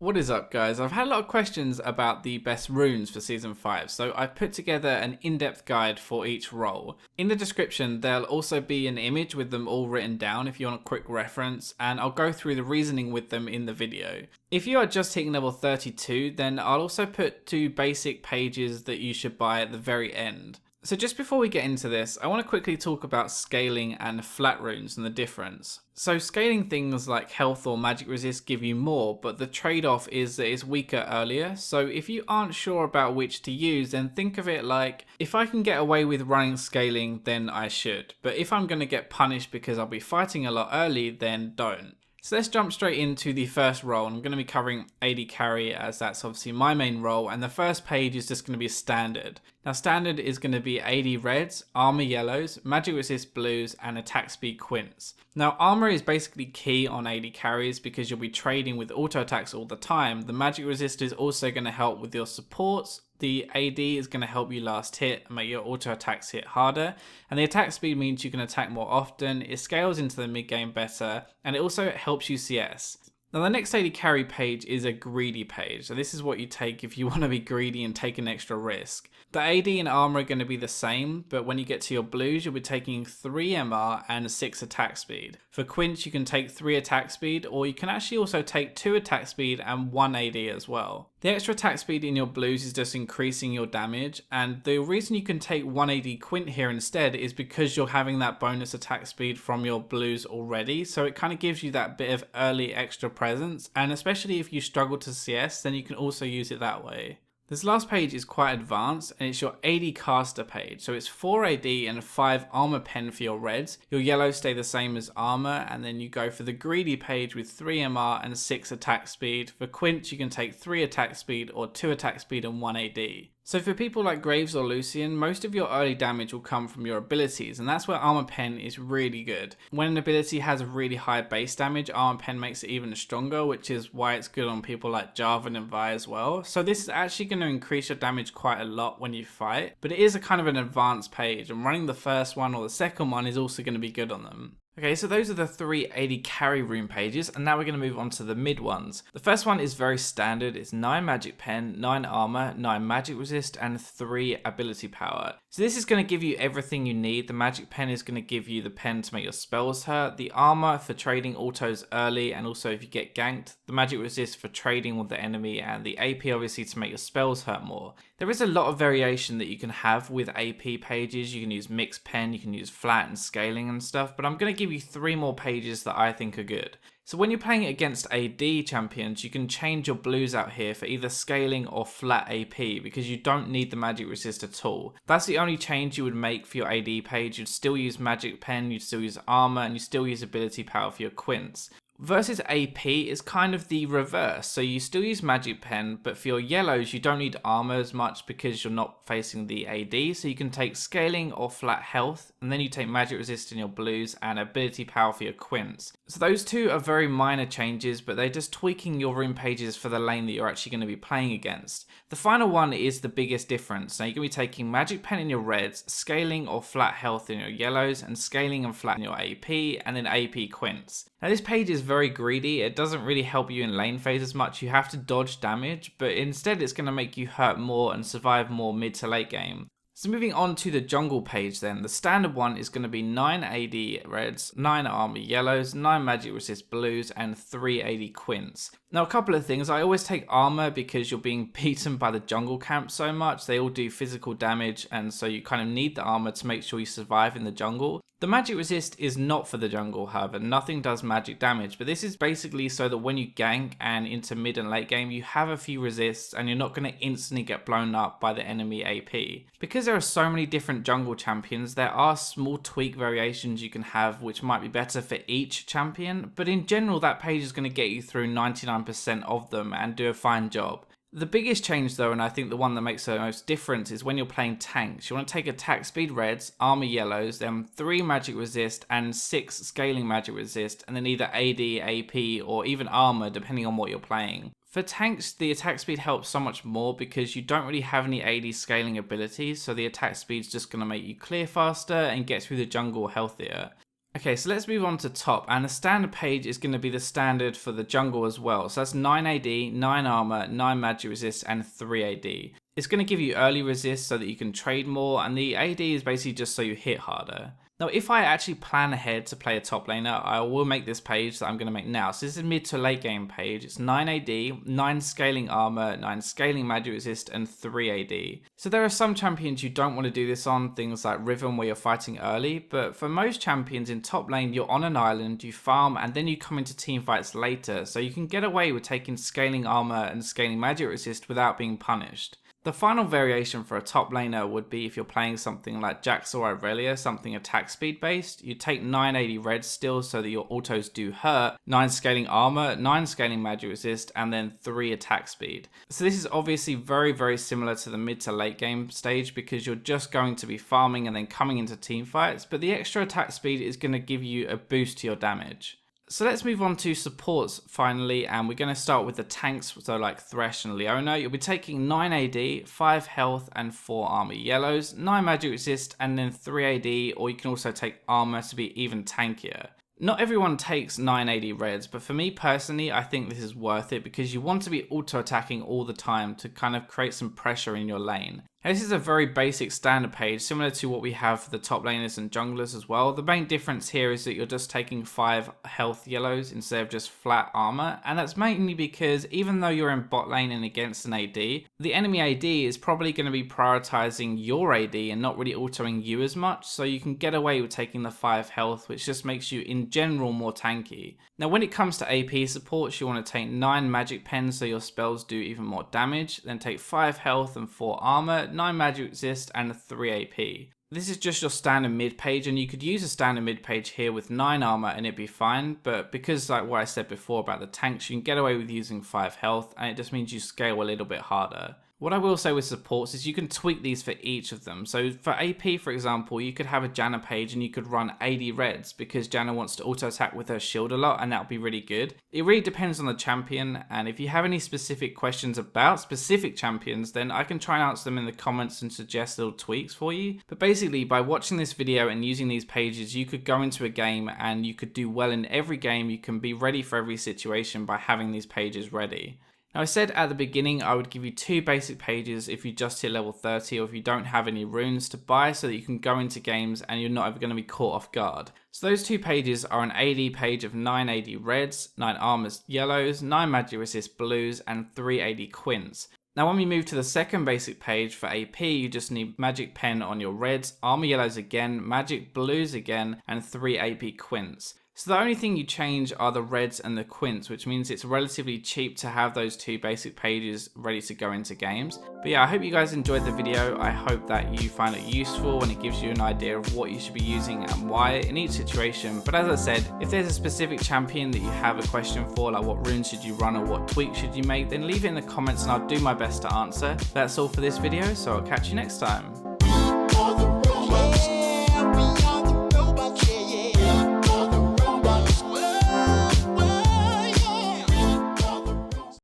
What is up, guys? I've had a lot of questions about the best runes for Season 5, so I've put together an in-depth guide for each role. In the description, there'll also be an image with them all written down if you want a quick reference, and I'll go through the reasoning with them in the video. If you are just hitting level 32, then I'll also put 2 basic pages that you should buy at the very end. So just before we get into this, I want to quickly talk about scaling and flat runes and the difference. So scaling things like health or magic resist give you more, but the trade-off is that it's weaker earlier. So if you aren't sure about which to use, then think of it like, if I can get away with running scaling, then I should. But if I'm going to get punished because I'll be fighting a lot early, then don't. So let's jump straight into the first role. I'm going to be covering AD carry as that's obviously my main role, and the first page is just going to be standard. Now standard is going to be AD reds, armor yellows, magic resist blues, and attack speed quints. Now armor is basically key on AD carries because you'll be trading with auto attacks all the time. The magic resist is also going to help with your supports. The AD is going to help you last hit and make your auto attacks hit harder, and the attack speed means you can attack more often, it scales into the mid game better, and it also helps you CS. Now the next AD carry page is a greedy page, so this is what you take if you want to be greedy and take an extra risk. The AD and armor are going to be the same, but when you get to your blues you'll be taking 3 MR and 6 attack speed. For quints you can take 3 attack speed, or you can actually also take 2 attack speed and 1 AD as well. The extra attack speed in your blues is just increasing your damage, and the reason you can take 1 AD quint here instead is because you're having that bonus attack speed from your blues already, so it kind of gives you that bit of early extra presence, and especially if you struggle to CS, then you can also use it that way. This last page is quite advanced, and it's your AD caster page. So it's 4 AD and 5 armor pen for your reds. Your yellows stay the same as armor, and then you go for the greedy page with 3 MR and 6 attack speed. For quints you can take 3 attack speed or 2 attack speed and 1 AD. So for people like Graves or Lucian, most of your early damage will come from your abilities, and that's where Armor Pen is really good. When an ability has a really high base damage, Armor Pen makes it even stronger, which is why it's good on people like Jarvan and Vi as well. So this is actually going to increase your damage quite a lot when you fight, but it is a kind of an advanced page, and running the first one or the second one is also going to be good on them. Okay, so those are the 3 AD carry rune pages, and now we're going to move on to the mid ones. The first one is very standard. It's 9 magic pen, 9 armor, 9 magic resist, and 3 ability power. So this is going to give you everything you need. The magic pen is going to give you the pen to make your spells hurt, the armor for trading autos early and also if you get ganked, the magic resist for trading with the enemy, and the AP obviously to make your spells hurt more. There is a lot of variation that you can have with AP pages. You can use mixed pen, you can use flat and scaling and stuff, but I'm going to give you 3 more pages that I think are good. So when you're playing against AD champions, you can change your blues out here for either scaling or flat AP because you don't need the magic resist at all. That's the only change you would make for your AD page. You'd still use magic pen, you'd still use armor, and you still use ability power for your quints. Versus AP is kind of the reverse, so you still use magic pen, but for your yellows you don't need armor as much because you're not facing the AD, so you can take scaling or flat health, and then you take magic resist in your blues and ability power for your quints. So those 2 are very minor changes, but they're just tweaking your rune pages for the lane that you're actually going to be playing against. The final one is the biggest difference. Now you're going to be taking magic pen in your reds, scaling or flat health in your yellows, and scaling and flat in your AP, and then AP quints. Now this page is very greedy. It doesn't really help you in lane phase as much. You have to dodge damage, but instead it's going to make you hurt more and survive more mid to late game. So moving on to the jungle page then, the standard one is going to be 9 AD reds, 9 armor yellows, 9 magic resist blues, and 3 AD quints. Now a couple of things, I always take armor because you're being beaten by the jungle camp so much. They all do physical damage, and so you kind of need the armor to make sure you survive in the jungle. The magic resist is not for the jungle, however, nothing does magic damage, but this is basically so that when you gank and into mid and late game, you have a few resists and you're not going to instantly get blown up by the enemy AP. Because there are so many different jungle champions, there are small tweak variations you can have which might be better for each champion, but in general that page is going to get you through 99% of them and do a fine job. The biggest change though, and I think the one that makes the most difference, is when you're playing tanks. You want to take attack speed reds, armor yellows, then 3 magic resist and 6 scaling magic resist, and then either AD, AP or even armor depending on what you're playing. For tanks, the attack speed helps so much more because you don't really have any AD scaling abilities, so the attack speed's just going to make you clear faster and get through the jungle healthier. Okay, so let's move on to top, and the standard page is going to be the standard for the jungle as well. So that's 9 AD, 9 armor, 9 magic resist, and 3 AD. It's going to give you early resist so that you can trade more, and the AD is basically just so you hit harder. Now, if I actually plan ahead to play a top laner, I will make this page that I'm going to make now. So this is a mid to late game page. It's 9 AD, 9 scaling armor, 9 scaling magic resist, and 3 AD. So there are some champions you don't want to do this on, things like Riven where you're fighting early, but for most champions in top lane, you're on an island, you farm, and then you come into team fights later, so you can get away with taking scaling armor and scaling magic resist without being punished. The final variation for a top laner would be if you're playing something like Jax or Irelia, something attack speed based. You take 980 red still so that your autos do hurt, 9 scaling armor, 9 scaling magic resist, and then 3 attack speed. So this is obviously very similar to the mid to late game stage because you're just going to be farming and then coming into team fights, but the extra attack speed is going to give you a boost to your damage. So let's move on to supports finally, and we're going to start with the tanks, so like Thresh and Leona. You'll be taking 9 AD, 5 health and 4 armor yellows, 9 magic resist and then 3 AD, or you can also take armor to be even tankier. Not everyone takes 980 reds, but for me personally, I think this is worth it because you want to be auto-attacking all the time to kind of create some pressure in your lane. Now, this is a very basic standard page, similar to what we have for the top laners and junglers as well. The main difference here is that you're just taking 5 health yellows instead of just flat armor, and that's mainly because even though you're in bot lane and against an AD, the enemy AD is probably going to be prioritizing your AD and not really autoing you as much, so you can get away with taking the 5 health, which just makes you in general more tanky. Now when it comes to AP supports, you want to take 9 magic pens so your spells do even more damage, then take 5 health and 4 armor, 9 magic resist and 3 AP. This is just your standard mid page, and you could use a standard mid page here with 9 armor and it'd be fine, but because like what I said before about the tanks, you can get away with using 5 health and it just means you scale a little bit harder. What I will say with supports is you can tweak these for each of them. So for AP, for example, you could have a Janna page and you could run 80 reds because Janna wants to auto attack with her shield a lot, and that would be really good. It really depends on the champion, and if you have any specific questions about specific champions, then I can try and answer them in the comments and suggest little tweaks for you. But basically, by watching this video and using these pages, you could go into a game and you could do well in every game. You can be ready for every situation by having these pages ready. Now I said at the beginning I would give you 2 basic pages if you just hit level 30 or if you don't have any runes to buy so that you can go into games and you're not ever going to be caught off guard. So those 2 pages are an AD page of 9 AD reds, 9 armors yellows, 9 magic resist blues and 3 AD quints. Now when we move to the second basic page for AP, you just need magic pen on your reds, armor yellows again, magic blues again and 3 AP quints. So the only thing you change are the reds and the quints, which means it's relatively cheap to have those 2 basic pages ready to go into games. But yeah, I hope you guys enjoyed the video. I hope that you find it useful and it gives you an idea of what you should be using and why in each situation. But as I said, if there's a specific champion that you have a question for, like what runes should you run or what tweaks should you make, then leave it in the comments and I'll do my best to answer. That's all for this video, so I'll catch you next time.